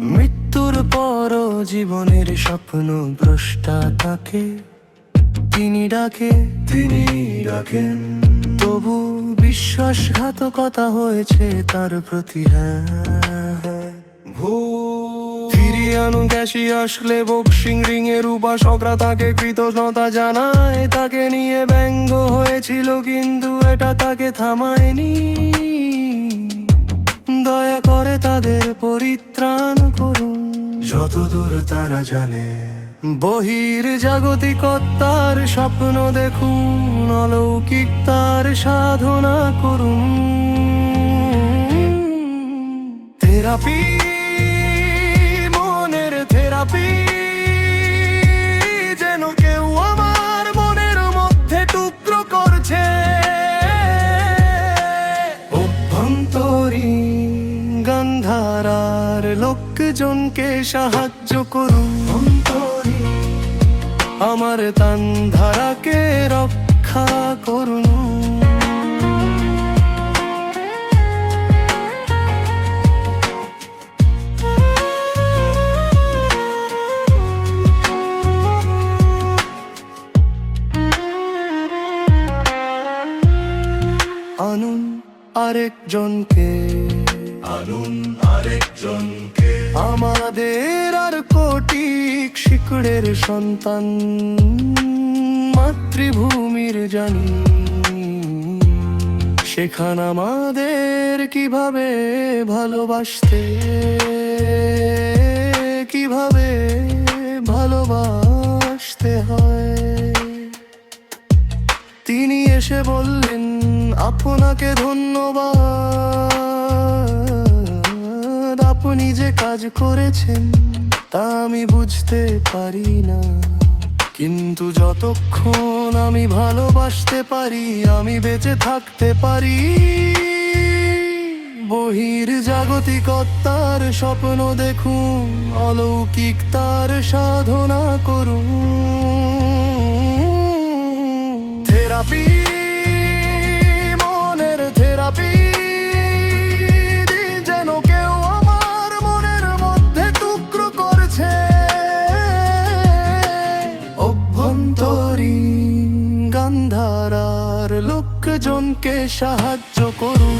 মৃত্যুর পরও জীবনের স্বপ্ন ভ্রষ্টা তাকে তিনি ডাকেন। তবু বিশ্বাসঘাতকতা হয়েছে তার প্রতি। ফিরিয়ে আনুন ক্যাসিয়াস ক্লে বক্সিং রিং এর উপাসকরা তাকে কৃতজ্ঞতা জানায়। তাকে নিয়ে ব্যঙ্গ হয়েছিল কিন্তু এটা তাকে থামায়নি। দয়া করে তাদের পরিত্রাণ করুন যতদূর তারা জানে। বহির জাগতিকতার স্বপ্ন দেখুন, অলৌকিক তার সাধনা করুন। থেরাপি, মনের থেরাপি, যেন কেউ আমার মনের মধ্যে টুকরো করছে। অভ্যন্তরীণ গান্ধারার লোকজনকে সাহায্য করুন। আমার তানধারাকে রক্ষা করুন। আনুন আরেকজনকে, আমাদের আর কোটি শিকড়ের সন্তান মাতৃভূমির জানি। শেখান আমাদের কিভাবে ভালোবাসতে, কিভাবে ভালোবাসতে হয়। তিনি এসে বললেন আপনাকে ধন্যবাদ, আপনি যে কাজ করেছেন তা আমি বুঝতে পারি না, কিন্তু যতক্ষণ আমি ভালোবাসতে পারি আমি বেঁচে থাকতে পারি। বহির জাগতিকতার স্বপ্ন দেখুন, অলৌকিক তার সাধনা করুন। থেরাপি, মনের থেরাপি, যেন কেউ আমার মনের মধ্যে টুকরো করছে। অভ্যন্তরীণ গান্ধারার লোকজনকে সাহায্য করুন।